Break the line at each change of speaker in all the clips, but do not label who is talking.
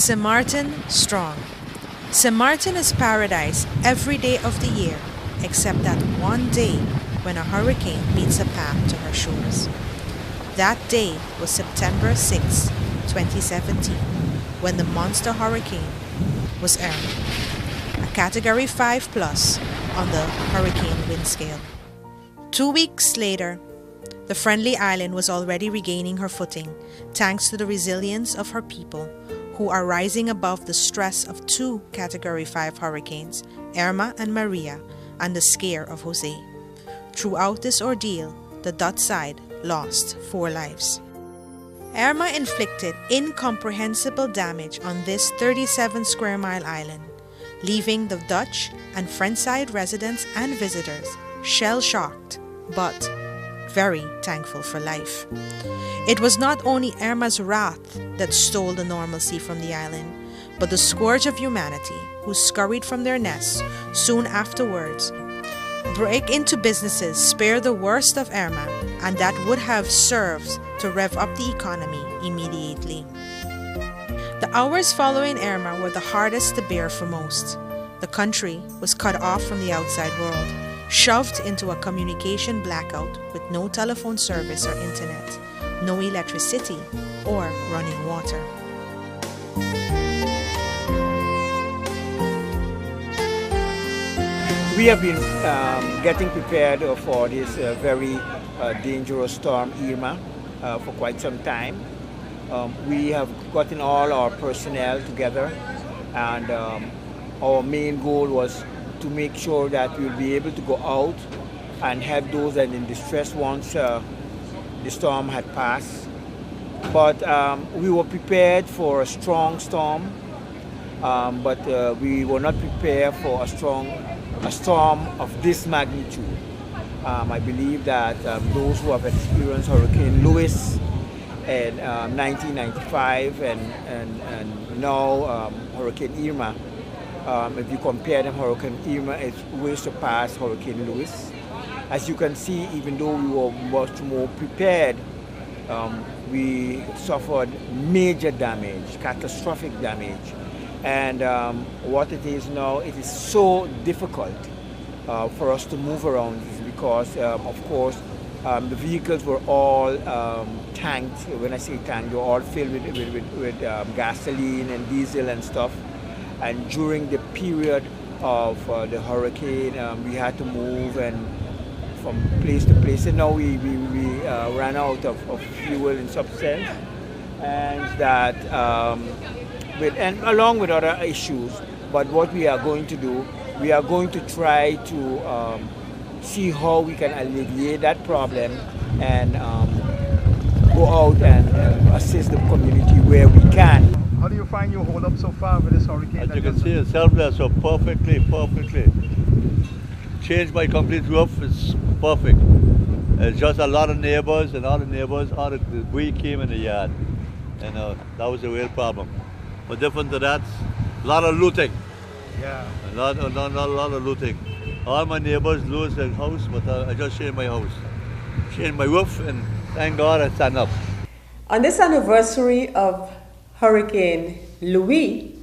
St. Martin strong. St. Martin is paradise every day of the year except that one day when a hurricane meets a path to her shores. That day was September 6, 2017, when the monster hurricane was Irma, a Category 5 plus on the hurricane wind scale. 2 weeks later, the friendly island was already regaining her footing thanks to the resilience of her people, who are rising above the stress of two Category 5 hurricanes, Irma and Maria, and the scare of Jose. Throughout this ordeal, the Dutch side lost 4 lives. Irma inflicted incomprehensible damage on this 37 square mile island, leaving the Dutch and French side residents and visitors shell-shocked, but very thankful for life. It was not only Irma's wrath that stole the normalcy from the island, but the scourge of humanity who scurried from their nests soon afterwards, break into businesses, spare the worst of Irma, and that would have served to rev up the economy immediately. The hours following Irma were the hardest to bear for most. The country was cut off from the outside world, shoved into a communication blackout with no telephone service or internet, no electricity or running water.
We have been getting prepared for this very dangerous storm Irma for quite some time. We have gotten all our personnel together, and our main goal was to make sure that we'll be able to go out and help those that are in distress once the storm had passed. But we were prepared for a strong storm, but we were not prepared for a storm of this magnitude. I believe that those who have experienced Hurricane Louis in 1995 and now Hurricane Irma, if you compare them, Hurricane Irma is way surpassed Hurricane Louis. As you can see, even though we were much more prepared, we suffered major damage, catastrophic damage. And what it is now, it is so difficult for us to move around because, of course, the vehicles were all tanked. When I say tanked, they were all filled with gasoline and diesel and stuff. And during the period of the hurricane, we had to move and from place to place. And now we ran out of fuel in substance, and that and along with other issues. But what we are going to do, we are going to try to see how we can alleviate that problem and go out and assist the community where we can.
How do you find you hold up so far with this hurricane?
As you can see, it's selfless, so perfectly. Changed my complete roof, it's perfect. It's just a lot of neighbors, and all the debris came in the yard. And that was the real problem. But different to that, a lot of looting.
Yeah.
A lot of looting. All my neighbors lose their house, but I just changed my house. Changed my roof, and thank God I stand up.
On this anniversary of Hurricane Louis,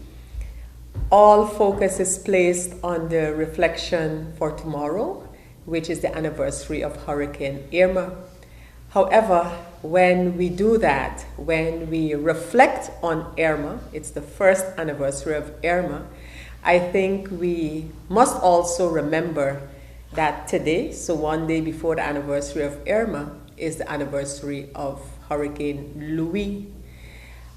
all focus is placed on the reflection for tomorrow, which is the anniversary of Hurricane Irma. However, when we do that, when we reflect on Irma, it's the first anniversary of Irma, I think we must also remember that today, so one day before the anniversary of Irma, is the anniversary of Hurricane Louis,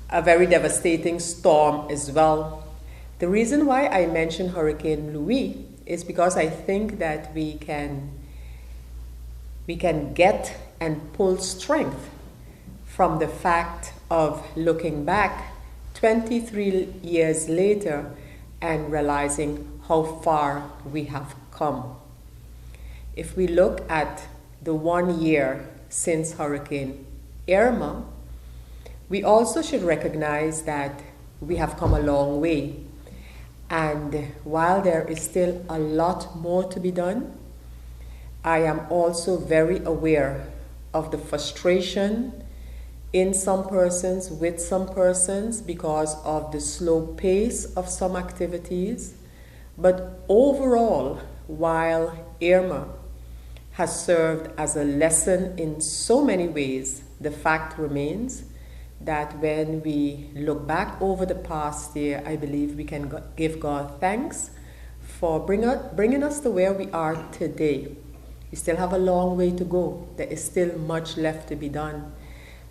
a very devastating storm as well. The reason why I mention Hurricane Louis is because I think that we can get and pull strength from the fact of looking back 23 years later and realizing how far we have come. If we look at the 1 year since Hurricane Irma, we also should recognize that we have come a long way. And while there is still a lot more to be done, I am also very aware of the frustration in some persons, with some persons, because of the slow pace of some activities. But overall, while Irma has served as a lesson in so many ways, the fact remains that when we look back over the past year, I believe we can give God thanks for bringing us to where we are today. We still have a long way to go. There is still much left to be done.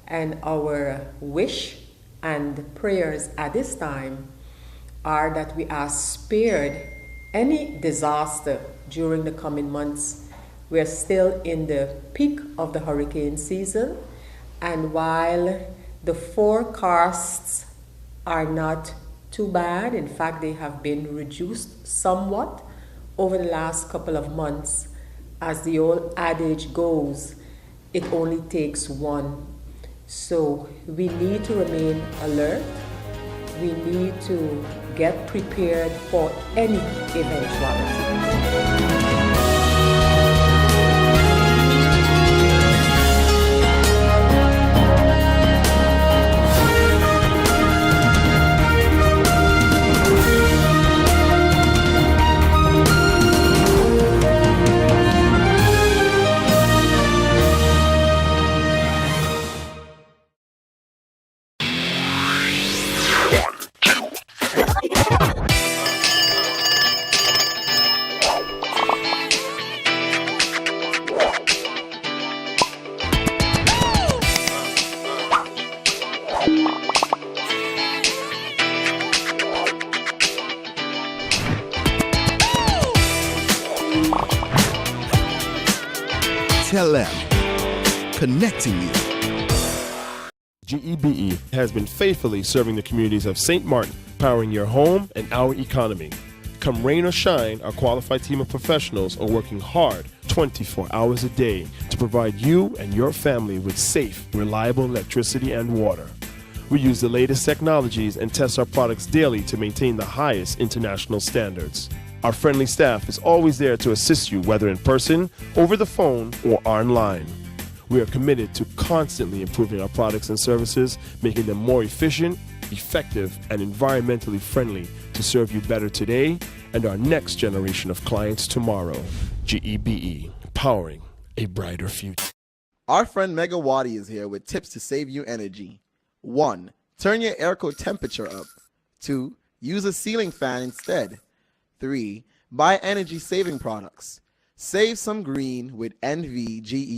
And our wish and prayers at this time are that we are spared any disaster during the coming months. We're still in the peak of the hurricane season, and while the forecasts are not too bad, in fact they have been reduced somewhat over the last couple of months, as the old adage goes, it only takes one. So we need to remain alert. We need to get prepared for any eventuality.
Tell them, connecting you.
GEBE has been faithfully serving the communities of St. Martin, powering your home and our economy. Come rain or shine, our qualified team of professionals are working hard 24 hours a day to provide you and your family with safe, reliable electricity and water. We use the latest technologies and test our products daily to maintain the highest international standards. Our friendly staff is always there to assist you, whether in person, over the phone, or online. We are committed to constantly improving our products and services, making them more efficient, effective, and environmentally friendly to serve you better today and our next generation of clients tomorrow. GEBE, powering a brighter future.
Our friend Megawati is here with tips to save you energy. 1. Turn your airco temperature up. 2. Use a ceiling fan instead. 3. Buy energy-saving products. Save some green with NVGE.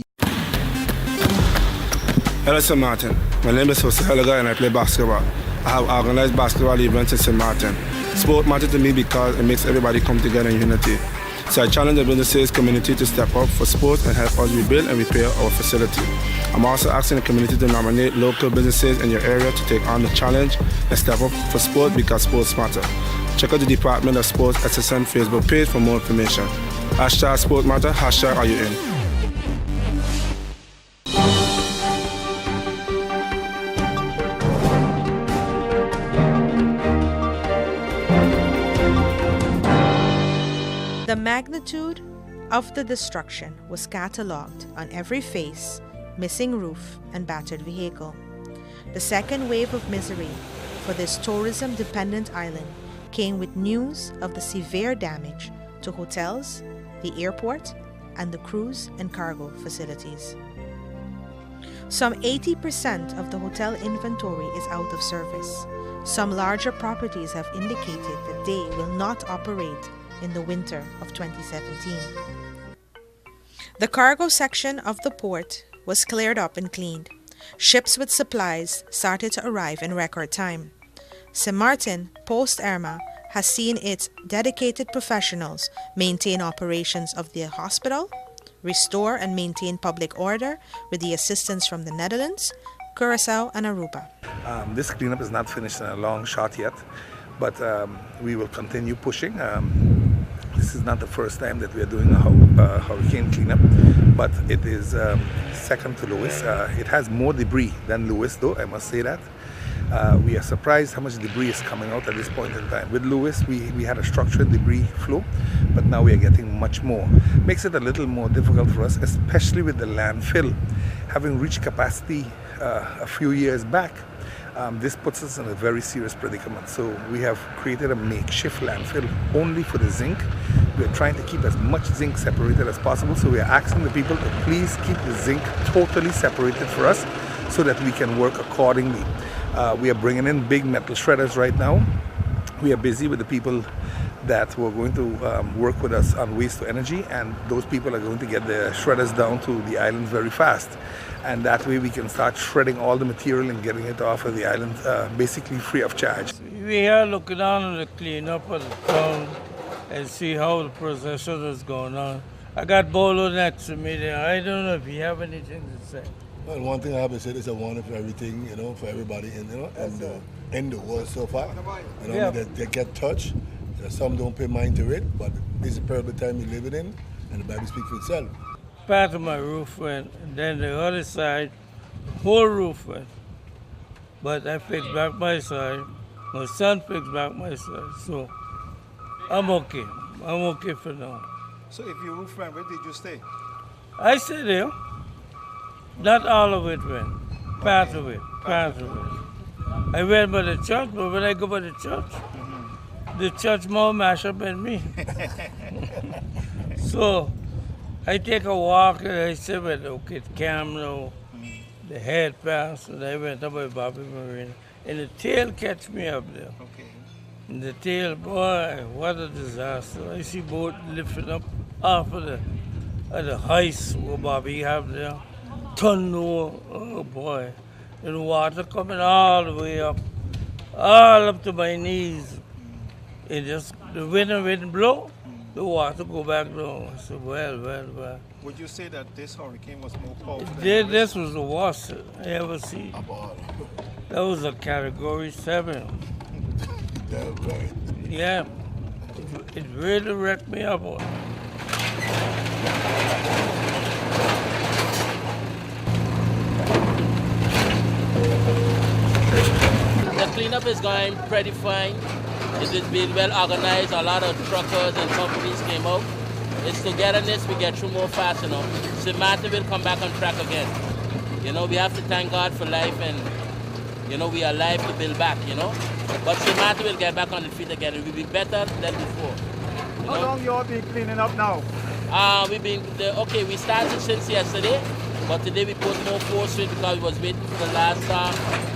Hello, St. Martin. My name is Jose Helaga and I play basketball. I have organized basketball events in St. Martin. Sport matters to me because it makes everybody come together in unity. So I challenge the businesses community to step up for sports and help us rebuild and repair our facility. I'm also asking the community to nominate local businesses in your area to take on the challenge and step up for sport because sports matter. Check out the Department of Sports SXM Facebook page for more information. Hashtag Sport Matter, hashtag Are You In?
The magnitude of the destruction was catalogued on every face, missing roof, and battered vehicle. The second wave of misery for this tourism-dependent island came with news of the severe damage to hotels, the airport, and the cruise and cargo facilities. Some 80% of the hotel inventory is out of service. Some larger properties have indicated that they will not operate in the winter of 2017. The cargo section of the port was cleared up and cleaned. Ships with supplies started to arrive in record time. St. Martin, post-Irma, has seen its dedicated professionals maintain operations of the hospital, restore and maintain public order with the assistance from the Netherlands, Curaçao, and Aruba.
This cleanup is not finished in a long shot yet, but we will continue pushing. This is not the first time that we are doing a hurricane cleanup, but it is second to Lewis. It has more debris than Lewis, though, I must say that. We are surprised how much debris is coming out at this point in time. With Lewis, we had a structured debris flow, but now we are getting much more. Makes it a little more difficult for us, especially with the landfill having reached capacity a few years back, this puts us in a very serious predicament. So we have created a makeshift landfill only for the zinc. We're trying to keep as much zinc separated as possible. So we are asking the people to please keep the zinc totally separated for us so that we can work accordingly. We are bringing in big metal shredders right now. We are busy with the people that were going to work with us on waste to energy, and those people are going to get the shredders down to the island very fast. And that way we can start shredding all the material and getting it off of the island basically free of charge.
We are looking on the cleanup of the town and see how the procession is going on. I got Bolo next to me there. I don't know if you have anything to say.
Well, one thing I have to say is I want it for everything, for everybody in the world so far. They get touched. Some don't pay mind to it, but this is a terrible time we live in, and the Bible speaks for itself.
Part of my roof went, and then the other side, whole roof went. But I fixed back my side. My son fixed back my side, so I'm okay. I'm okay for now.
So if your roof went, where did you stay?
I stay there. Not all of it went. Part of it. I went by the church, but when I go by the church more mash up than me. So I take a walk and I say, well, okay, camera, the head pass, and I went up by Bobby Marina. And the tail catch me up there.
Okay.
And the tail, boy, what a disaster. I see boat lifting up off of the heist where Bobby have there. Ton over, oh boy. And water coming all the way up to my knees. And just the wind blow, the water go back down. I said, well.
Would you say that this hurricane was more powerful than
This was the worst I ever seen. That was a category 7.
That's right.
Yeah, it really wrecked me up.
The cleanup is going pretty fine. It is being well organized. A lot of truckers and companies came out. It's togetherness. We get through more fast, St. Martin will come back on track again. We have to thank God for life, and we are alive to build back. But St. Martin will get back on the feet again. It will be better than before.
How long you all been cleaning up now?
We started since yesterday, but today we put more force in because we was waiting for the last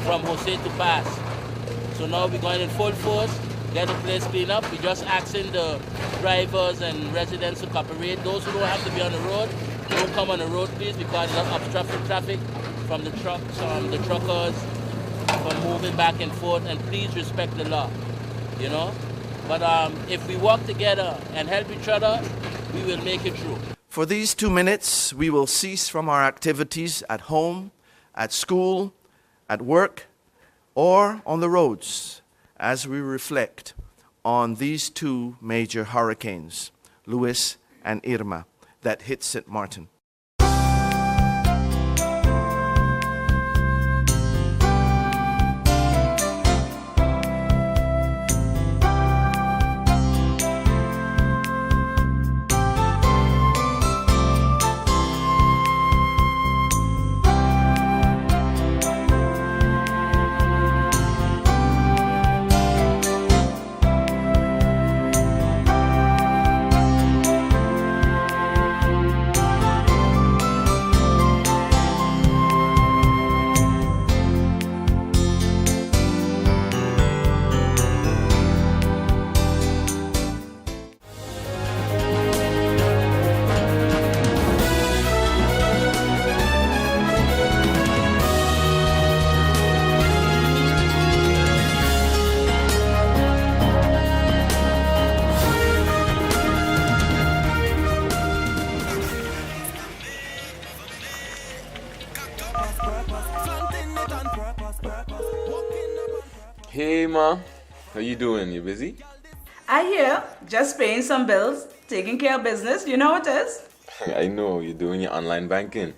from Jose to pass. So now we're going in full force, get the place cleaned up. We're just asking the drivers and residents to cooperate. Those who don't have to be on the road, don't come on the road, please, because it's obstructing traffic from the trucks, the truckers, from moving back and forth, and please respect the law, But if we work together and help each other, we will make it through.
For these 2 minutes, we will cease from our activities at home, at school, at work, or on the roads as we reflect on these 2 major hurricanes, Luis and Irma, that hit St. Martin.
Hey ma, how you doing? You busy?
I hear, just paying some bills, taking care of business, you know what it is?
I know, you're doing your online banking.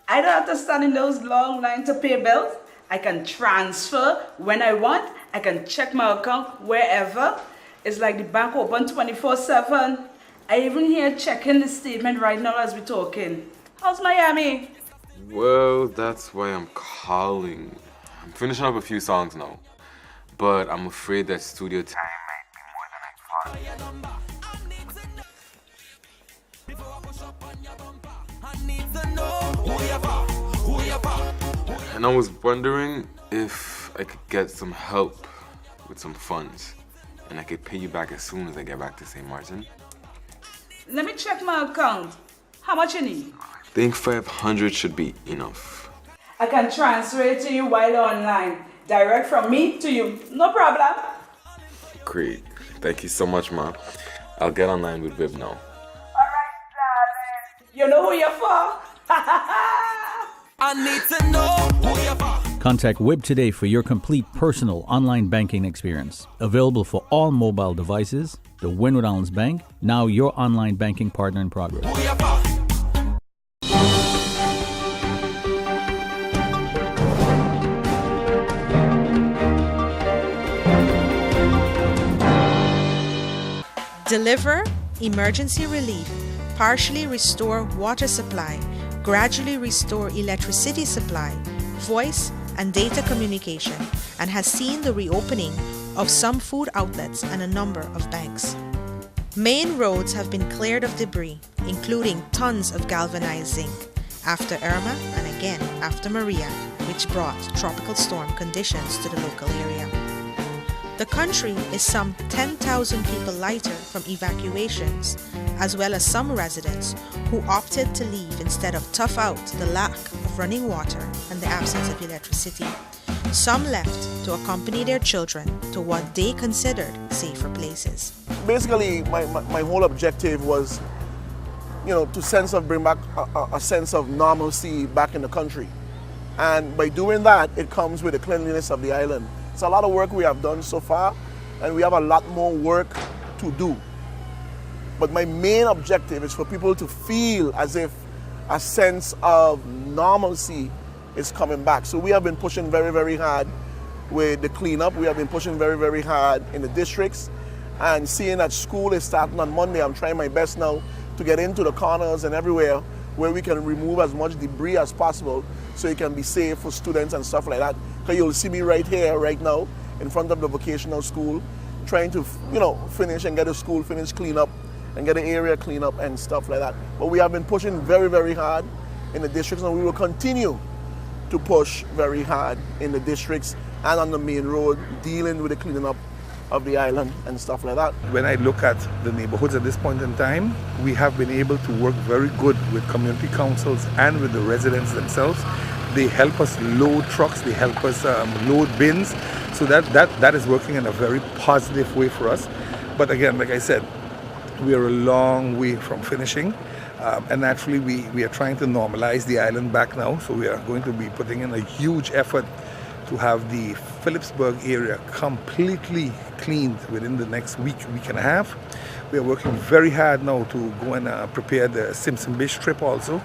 I don't have to stand in those long lines to pay bills. I can transfer when I want. I can check my account wherever. It's like the bank open 24/7. I even here checking the statement right now as we're talking. How's Miami?
Well, that's why I'm calling. I'm finishing up a few songs now, but I'm afraid that studio time might be more than I thought. And I was wondering if I could get some help with some funds, and I could pay you back as soon as I get back to St. Martin.
Let me check my account. How much you need?
I think 500 should be enough.
I can transfer it to you while online. Direct from me to you. No problem.
Great. Thank you so much, Ma. I'll get online with Viv now.
Alright, darling. You know who you're for?
I need to know who you're for.
Contact WIB today for your complete personal online banking experience. Available for all mobile devices, the Windward Islands Bank, now your online banking partner in progress.
Deliver emergency relief, partially restore water supply, gradually restore electricity supply, voice and data communication, and has seen the reopening of some food outlets and a number of banks. Main roads have been cleared of debris, including tons of galvanized zinc, after Irma and again after Maria, which brought tropical storm conditions to the local area. The country is some 10,000 people lighter from evacuations, as well as some residents who opted to leave instead of tough out the lack of running water and the absence of electricity. Some left to accompany their children to what they considered safer places.
Basically, my whole objective was, to bring back a sense of normalcy back in the country. And by doing that, it comes with the cleanliness of the island. It's a lot of work we have done so far, and we have a lot more work to do. But my main objective is for people to feel as if a sense of normalcy is coming back. So we have been pushing very, very hard with the cleanup. We have been pushing very, very hard in the districts. And seeing that school is starting on Monday, I'm trying my best now to get into the corners and everywhere where we can remove as much debris as possible so it can be safe for students and stuff like that. Because you'll see me right here, right now, in front of the vocational school, trying to, finish and get the school finished, clean up, and get the area clean up and stuff like that. But we have been pushing very, very hard in the districts, and we will continue to push very hard in the districts and on the main road, dealing with the cleaning up of the island and stuff like that.
When I look at the neighborhoods at this point in time, we have been able to work very good with community councils and with the residents themselves. They help us load trucks, they help us load bins, so that is working in a very positive way for us. But again, like I said, we are a long way from finishing, and naturally we are trying to normalize the island back now, so we are going to be putting in a huge effort to have the Phillipsburg area completely cleaned within the next week and a half. We are working very hard now to go and prepare the Simpson Bay Strip also,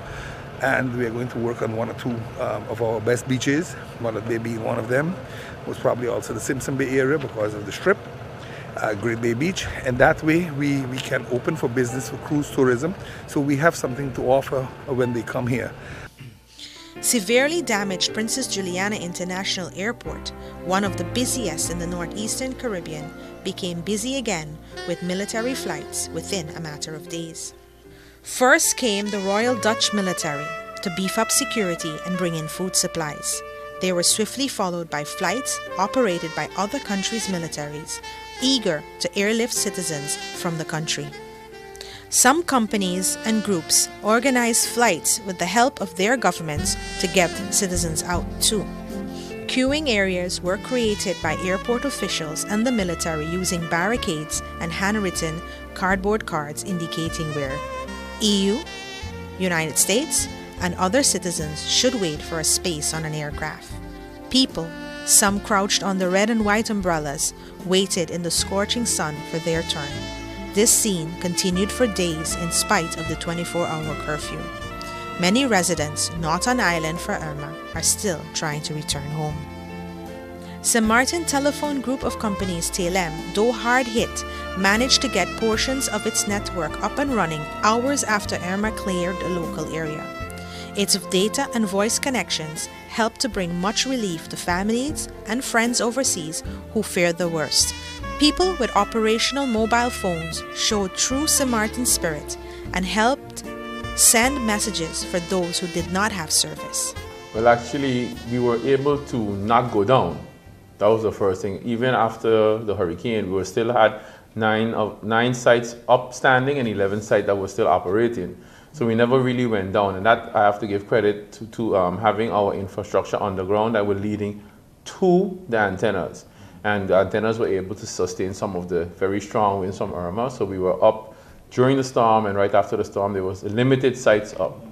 and we are going to work on one or two of our best beaches, Mother Bay being one of them, most probably also the Simpson Bay area because of the Strip, Great Bay Beach, and that way we can open for business for cruise tourism, so we have something to offer when they come here.
Severely damaged Princess Juliana International Airport, one of the busiest in the northeastern Caribbean, became busy again with military flights within a matter of days. First came the Royal Dutch military to beef up security and bring in food supplies. They were swiftly followed by flights operated by other countries' militaries, eager to airlift citizens from the country. Some companies and groups organized flights with the help of their governments to get citizens out too. Queuing areas were created by airport officials and the military using barricades and handwritten cardboard cards indicating where EU, United States, and other citizens should wait for a space on an aircraft. People, some crouched under red and white umbrellas, waited in the scorching sun for their turn. This scene continued for days in spite of the 24-hour curfew. Many residents not on island for Irma are still trying to return home. St. Martin Telephone Group of Companies TLM, though hard hit, managed to get portions of its network up and running hours after Irma cleared the local area. Its data and voice connections helped to bring much relief to families and friends overseas who feared the worst. People with operational mobile phones showed true St. Martin spirit and helped send messages for those who did not have service.
Well, actually, we were able to not go down. That was the first thing. Even after the hurricane, we still had nine sites upstanding and 11 sites that were still operating. So we never really went down, and that I have to give credit to having our infrastructure underground that were leading to the antennas. And the antennas were able to sustain some of the very strong winds from Irma. So we were up during the storm, and right after the storm, there was limited sites up.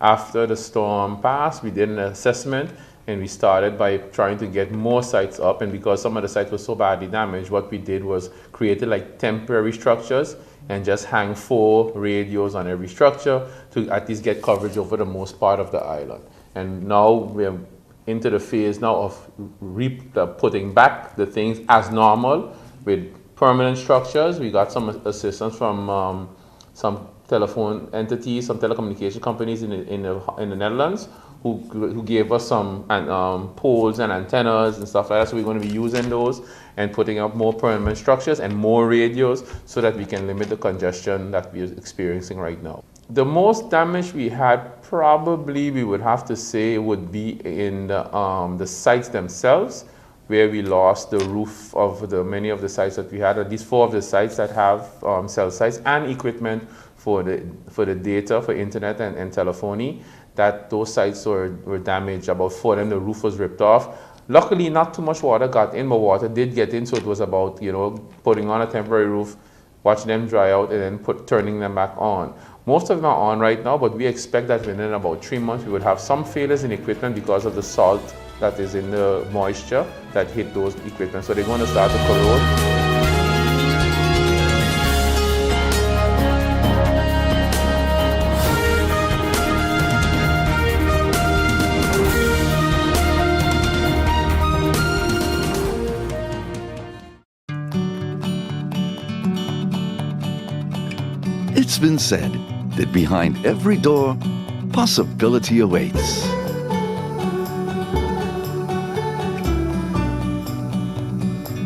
After the storm passed, we did an assessment, and we started by trying to get more sites up. And because some of the sites were so badly damaged, what we did was created like temporary structures and just hang 4 radios on every structure to at least get coverage over the most part of the island. And now we're into the phase now of putting back the things as normal with permanent structures. We got some assistance from some telephone entities, some telecommunication companies in the Netherlands who gave us some poles and antennas and stuff like that. So we're going to be using those and putting up more permanent structures and more radios so that we can limit the congestion that we're experiencing right now. The most damage we had, probably we would have to say, would be in the sites themselves, where we lost the roof of many of the sites that we had. At least 4 of the sites that have cell sites and equipment for the data, for internet and telephony, that those sites were damaged. About 4 of them, the roof was ripped off. Luckily, not too much water got in, but water did get in, so it was about putting on a temporary roof, watching them dry out, and then turning them back on. Most of them are on right now, but we expect that within about 3 months we would have some failures in equipment because of the salt that is in the moisture that hit those equipment. So they're going to start to corrode.
It's been said that behind every door, possibility awaits.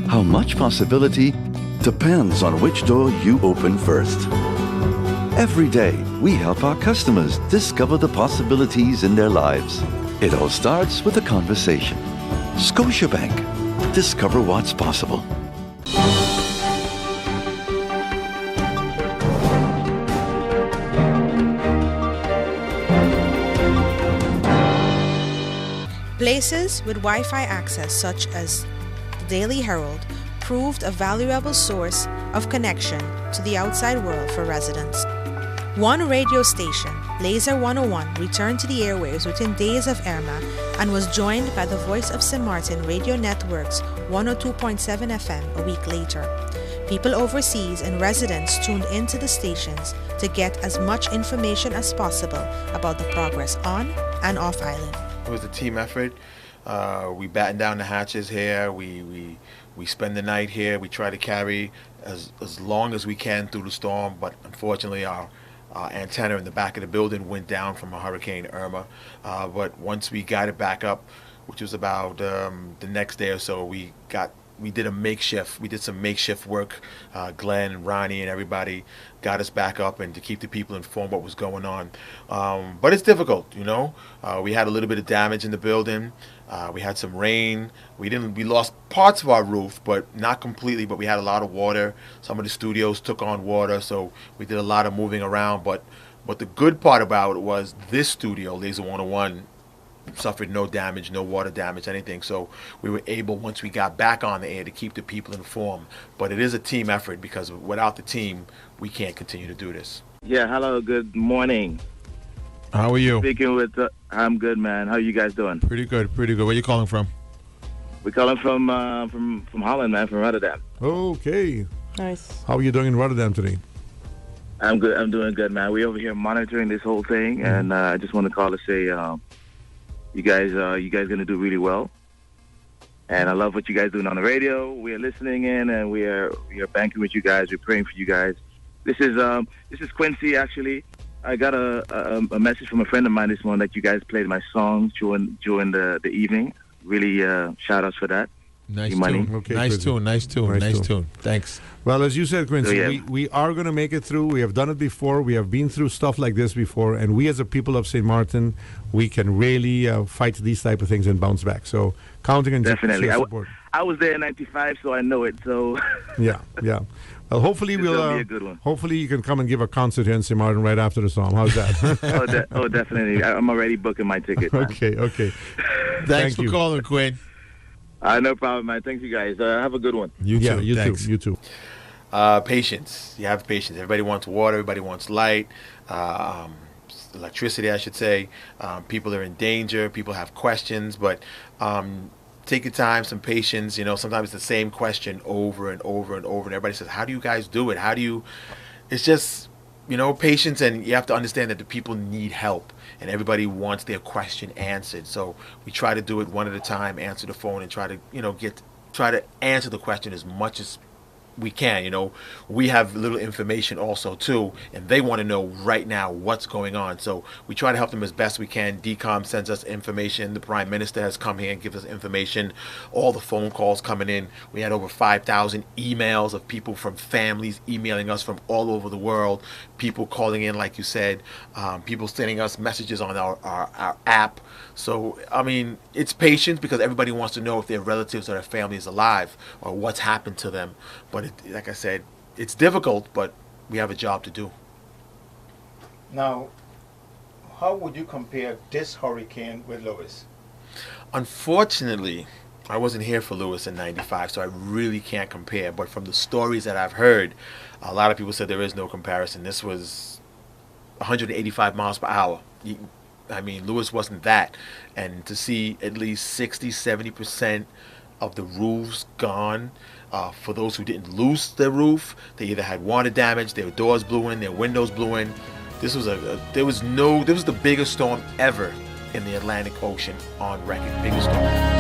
How much possibility depends on which door you open first. Every day, we help our customers discover the possibilities in their lives. It all starts with a conversation. Scotiabank. Discover what's possible.
Places with Wi-Fi access, such as the Daily Herald, proved a valuable source of connection to the outside world for residents. One radio station, Laser 101, returned to the airwaves within days of Irma and was joined by the Voice of St. Martin Radio Network's 102.7 FM a week later. People overseas and residents tuned into the stations to get as much information as possible about the progress on and off island.
It was a team effort. We batten down the hatches here. We spend the night here. We try to carry as long as we can through the storm, but unfortunately our antenna in the back of the building went down from a Hurricane Irma. But once we got it back up, which was about the next day or so, we did some makeshift work. Glenn and Ronnie and everybody got us back up and to keep the people informed what was going on. But it's difficult, We had a little bit of damage in the building. We had some rain. We lost parts of our roof, but not completely, but we had a lot of water. Some of the studios took on water, so we did a lot of moving around. But the good part about it was this studio, Laser 101, suffered no damage, no water damage, anything. So we were able, once we got back on the air, to keep the people informed. But it is a team effort, because without the team, we can't continue to do this.
Yeah, hello, good morning.
How are you?
Speaking with, I'm good, man. How are you guys doing?
Pretty good, pretty good. Where are you calling from?
We're calling from Holland, man, from Rotterdam.
Okay.
Nice.
How are you doing in Rotterdam today?
I'm good. I'm doing good, man. We're over here monitoring this whole thing, and I just want to call to say, you guys gonna do really well, and I love what you guys doing on the radio. We are listening in, and we are banking with you guys. We're praying for you guys. This is Quincy, actually. I got a message from a friend of mine this morning that you guys played my songs during the evening. Really, shout outs for that.
Nice
Money.
tune. Okay,
Nice
Quincy.
tune. Nice tune. Thanks.
Well, as you said, Quincy,
So, yeah.
we are going to make it through. We have done it before. We have been through stuff like this before. And we as a people of St. Martin, we can really fight these type of things and bounce back. So counting on
Definitely.
your support.
I was there in '95, so I know it. So
Yeah. Well, hopefully
This will be a good one.
Hopefully you can come and give a concert here in St. Martin right after the song. How's that?
Definitely. I'm already booking my ticket. man.
Okay.
Thanks for calling, Quinn.
No problem, man. Thanks, you guys. Have a good one.
You too.
Patience. You have patience. Everybody wants water. Everybody wants light. Electricity, I should say. People are in danger. People have questions, but take your time, some patience. Sometimes it's the same question over and over and over, and everybody says, "How do you guys do it? How do you?" It's just patience, and you have to understand that the people need help, and everybody wants their question answered. So we try to do it one at a time, answer the phone, and try to answer the question as much as we can. We have little information also too, and they want to know right now what's going on. So we try to help them as best we can. DCOM sends us information. The Prime Minister has come here and gives us information. All the phone calls coming in. We had over 5,000 emails of people from families emailing us from all over the world. People calling in, like you said. People sending us messages on our app. So, it's patience because everybody wants to know if their relatives or their family is alive or what's happened to them. But like I said, it's difficult, but we have a job to do.
Now, how would you compare this hurricane with Lewis?
Unfortunately, I wasn't here for Lewis in '95, so I really can't compare. But from the stories that I've heard, a lot of people said there is no comparison. This was 185 miles per hour. Lewis wasn't that. And to see at least 60-70% of the roofs gone, for those who didn't lose their roof, they either had water damage, their doors blew in, their windows blew in. This was the biggest storm ever in the Atlantic Ocean on record. Biggest storm.